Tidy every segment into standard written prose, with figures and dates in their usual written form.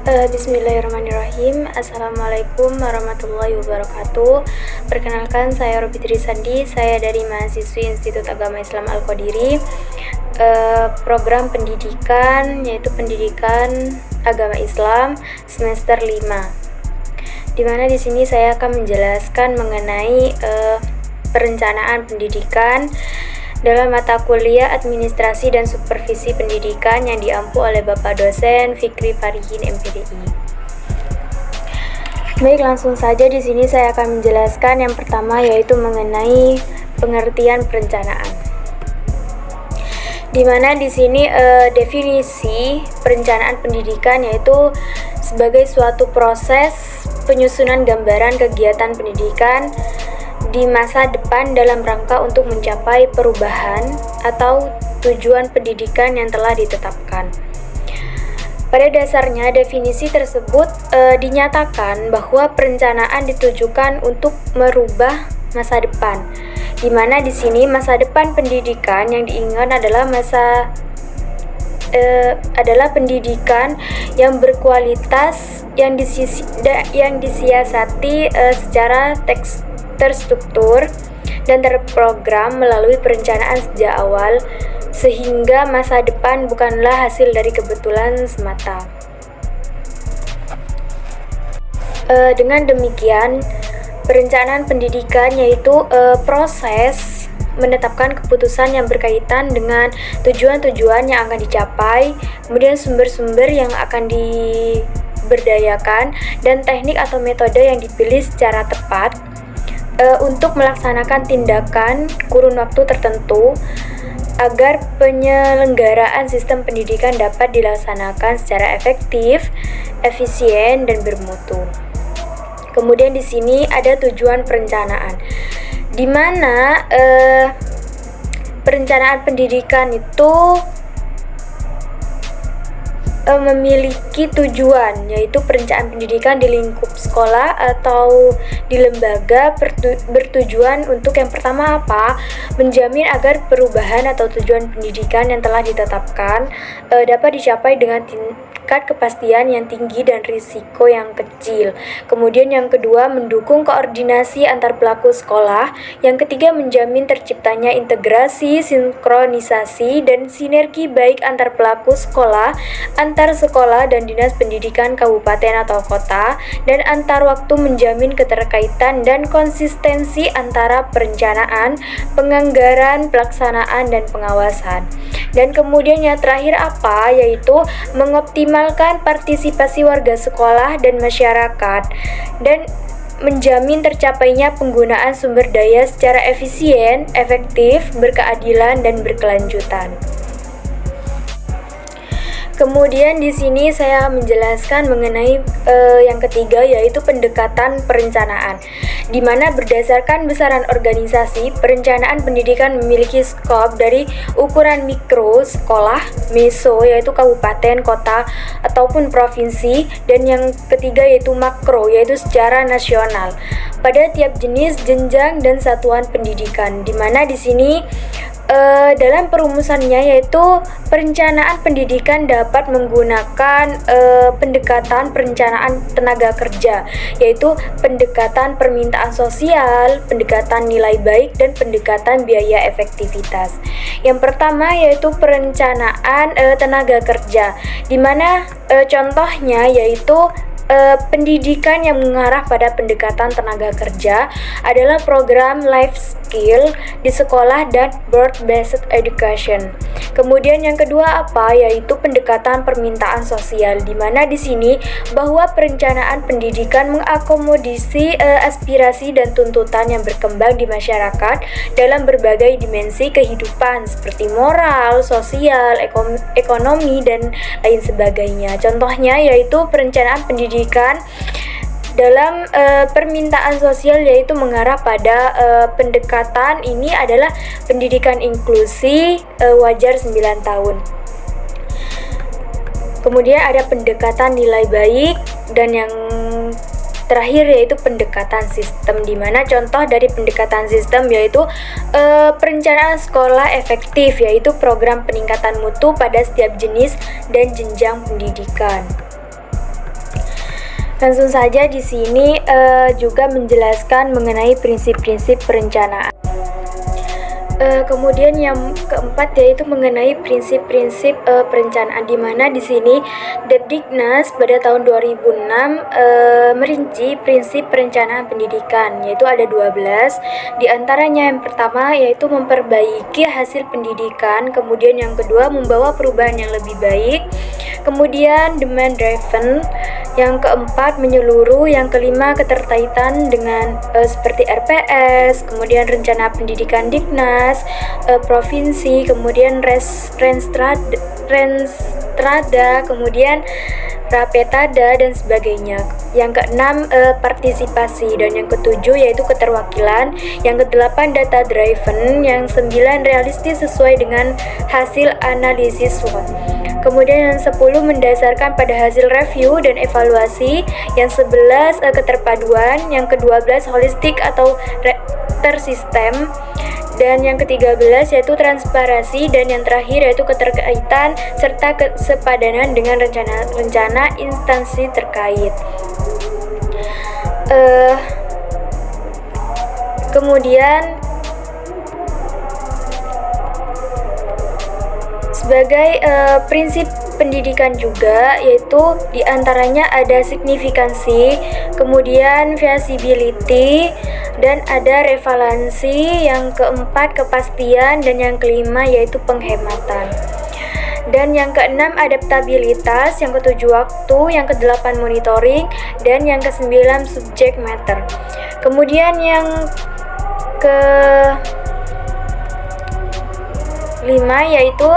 Bismillahirrahmanirrahim. Assalamualaikum warahmatullahi wabarakatuh. Perkenalkan, saya Robi Trisandi. Saya dari mahasiswi Institut Agama Islam Al-Qadiri. Program pendidikan yaitu Pendidikan Agama Islam semester 5. Di mana di sini saya akan menjelaskan mengenai perencanaan pendidikan dalam mata kuliah Administrasi dan Supervisi Pendidikan yang diampu oleh Bapak dosen Fikri Farihin MPDI. Baik, langsung saja di sini saya akan menjelaskan yang pertama yaitu mengenai pengertian perencanaan. Di mana di sini definisi perencanaan pendidikan yaitu sebagai suatu proses penyusunan gambaran kegiatan pendidikan di masa depan dalam rangka untuk mencapai perubahan atau tujuan pendidikan yang telah ditetapkan. Pada dasarnya, definisi tersebut dinyatakan bahwa perencanaan ditujukan untuk merubah masa depan, di mana di sini masa depan pendidikan yang diinginkan adalah pendidikan yang berkualitas, yang disiasati secara terstruktur dan terprogram melalui perencanaan sejak awal, sehingga masa depan bukanlah hasil dari kebetulan semata. Dengan demikian, perencanaan pendidikan yaitu proses menetapkan keputusan yang berkaitan dengan tujuan-tujuan yang akan dicapai, kemudian sumber-sumber yang akan diberdayakan, dan teknik atau metode yang dipilih secara tepat untuk melaksanakan tindakan kurun waktu tertentu agar penyelenggaraan sistem pendidikan dapat dilaksanakan secara efektif, efisien, dan bermutu. Kemudian di sini ada tujuan perencanaan, di mana perencanaan pendidikan itu memiliki tujuan, yaitu perencanaan pendidikan di lingkup sekolah atau di lembaga bertujuan untuk yang pertama apa? Menjamin agar perubahan atau tujuan pendidikan yang telah ditetapkan dapat dicapai dengan tingkat kepastian yang tinggi dan risiko yang kecil. Kemudian yang kedua, mendukung koordinasi antar pelaku sekolah. Yang ketiga, menjamin terciptanya integrasi, sinkronisasi, dan sinergi baik antar pelaku sekolah, antar sekolah dan dinas pendidikan kabupaten atau kota, dan antar waktu, menjamin keterkaitan dan konsistensi antara perencanaan, penganggaran, pelaksanaan, dan pengawasan. Dan kemudian yang terakhir apa? Yaitu mengoptimalkan partisipasi warga sekolah dan masyarakat, dan menjamin tercapainya penggunaan sumber daya secara efisien, efektif, berkeadilan, dan berkelanjutan. Kemudian di sini saya menjelaskan mengenai yang ketiga yaitu pendekatan perencanaan, di mana berdasarkan besaran organisasi, perencanaan pendidikan memiliki skop dari ukuran mikro sekolah, meso yaitu kabupaten, kota, ataupun provinsi, dan yang ketiga yaitu makro yaitu secara nasional pada tiap jenis, jenjang, dan satuan pendidikan, di mana di sini dalam perumusannya yaitu perencanaan pendidikan dapat menggunakan pendekatan perencanaan tenaga kerja, yaitu pendekatan permintaan sosial, pendekatan nilai baik, dan pendekatan biaya efektivitas. Yang pertama yaitu perencanaan tenaga kerja, di mana contohnya yaitu pendidikan yang mengarah pada pendekatan tenaga kerja adalah program life skill di sekolah dan board-based education. Kemudian yang kedua apa? Yaitu pendekatan permintaan sosial, di mana di sini bahwa perencanaan pendidikan mengakomodasi aspirasi dan tuntutan yang berkembang di masyarakat dalam berbagai dimensi kehidupan seperti moral, sosial, ekonomi, dan lain sebagainya. Contohnya yaitu perencanaan pendidikan dalam permintaan sosial yaitu mengarah pada pendekatan ini adalah pendidikan inklusi wajar 9 tahun. Kemudian ada pendekatan nilai baik, dan yang terakhir yaitu pendekatan sistem, di mana contoh dari pendekatan sistem yaitu perencanaan sekolah efektif, yaitu program peningkatan mutu pada setiap jenis dan jenjang pendidikan. Langsung saja di sini juga menjelaskan mengenai prinsip-prinsip perencanaan. Kemudian yang keempat yaitu mengenai prinsip-prinsip perencanaan, di mana di sini Depdiknas pada tahun 2006 merinci prinsip perencanaan pendidikan, yaitu ada 12. Di antaranya yang pertama yaitu memperbaiki hasil pendidikan, kemudian yang kedua membawa perubahan yang lebih baik, kemudian demand driven, yang keempat menyeluruh, yang kelima keterkaitan dengan seperti RPS, kemudian rencana pendidikan Diknas, provinsi, kemudian Renstrada, kemudian Rapetada dan sebagainya. Yang keenam partisipasi, dan yang ketujuh yaitu keterwakilan, yang kedelapan data driven, yang sembilan realistis sesuai dengan hasil analisis SWOT. Kemudian yang 10 mendasarkan pada hasil review dan evaluasi, yang 11 keterpaduan, yang ke-12 holistik atau tersistem, dan yang ke-13 yaitu transparansi, dan yang terakhir yaitu keterkaitan serta kesepadanan dengan rencana instansi terkait. Kemudian sebagai prinsip pendidikan juga, yaitu diantaranya ada signifikansi, kemudian feasibility, dan ada revalensi, yang keempat kepastian, dan yang kelima yaitu penghematan. Dan yang keenam adaptabilitas, yang ketujuh waktu, yang kedelapan monitoring, dan yang kesembilan subject matter. Kemudian yang ke-5 yaitu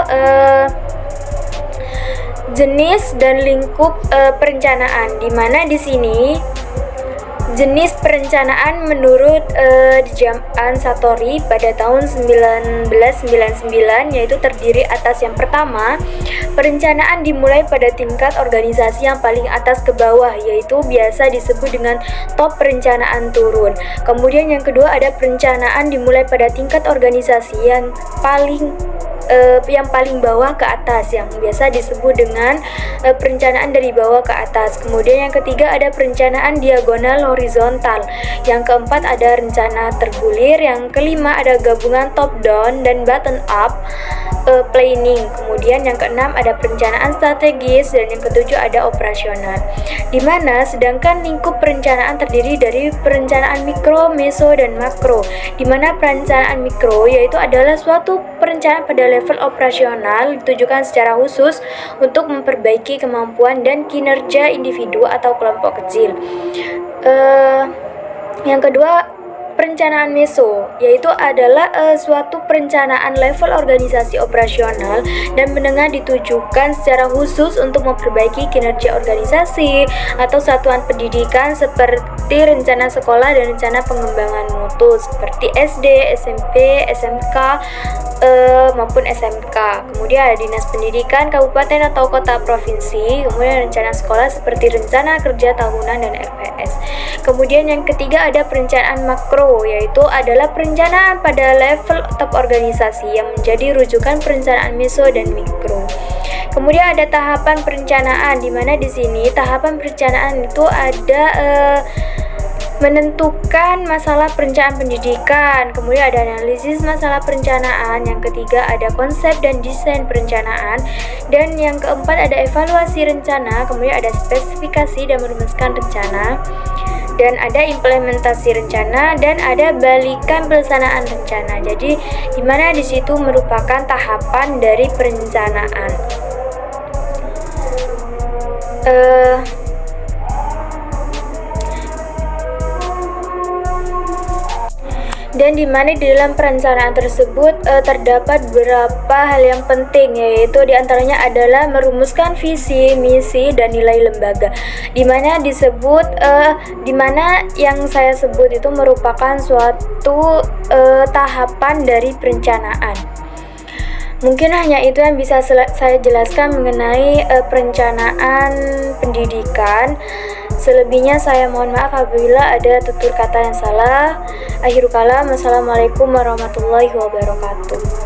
jenis dan lingkup perencanaan, di mana di sini jenis perencanaan menurut Jaman Satori pada tahun 1999 yaitu terdiri atas yang pertama, perencanaan dimulai pada tingkat organisasi yang paling atas ke bawah, yaitu biasa disebut dengan top perencanaan turun. Kemudian yang kedua ada perencanaan dimulai pada tingkat organisasi yang paling bawah ke atas, yang biasa disebut dengan perencanaan dari bawah ke atas. Kemudian yang ketiga ada perencanaan diagonal horizontal, yang keempat ada rencana tergulir, yang kelima ada gabungan top down dan bottom up planning. Kemudian yang keenam ada perencanaan strategis, dan yang ketujuh ada operasional. Di mana sedangkan lingkup perencanaan terdiri dari perencanaan mikro, meso, dan makro. Di mana perencanaan mikro yaitu adalah suatu perencanaan pada level operasional ditujukan secara khusus untuk memperbaiki kemampuan dan kinerja individu atau kelompok kecil. Yang kedua perencanaan meso, yaitu adalah suatu perencanaan level organisasi operasional dan menengah ditujukan secara khusus untuk memperbaiki kinerja organisasi atau satuan pendidikan seperti rencana sekolah dan rencana pengembangan mutu seperti SD, SMP, SMK maupun SMK. Kemudian ada dinas pendidikan kabupaten atau kota provinsi, kemudian rencana sekolah seperti rencana kerja tahunan dan RPS. Kemudian yang ketiga ada perencanaan makro, yaitu adalah perencanaan pada level top organisasi yang menjadi rujukan perencanaan meso dan mikro. Kemudian ada tahapan perencanaan, di mana di sini tahapan perencanaan itu ada menentukan masalah perencanaan pendidikan, kemudian ada analisis masalah perencanaan, yang ketiga ada konsep dan desain perencanaan, dan yang keempat ada evaluasi rencana, kemudian ada spesifikasi dan merumuskan rencana, dan ada implementasi rencana, dan ada balikan pelaksanaan rencana. Jadi di mana di situ merupakan tahapan dari perencanaan. Dan di mana di dalam perencanaan tersebut terdapat beberapa hal yang penting, yaitu diantaranya adalah merumuskan visi, misi, dan nilai lembaga. Di mana disebut, di mana yang saya sebut itu merupakan suatu tahapan dari perencanaan. Mungkin hanya itu yang bisa saya jelaskan mengenai perencanaan pendidikan. Selebihnya saya mohon maaf apabila ada tutur kata yang salah. Akhirul kalam, wassalamualaikum warahmatullahi wabarakatuh.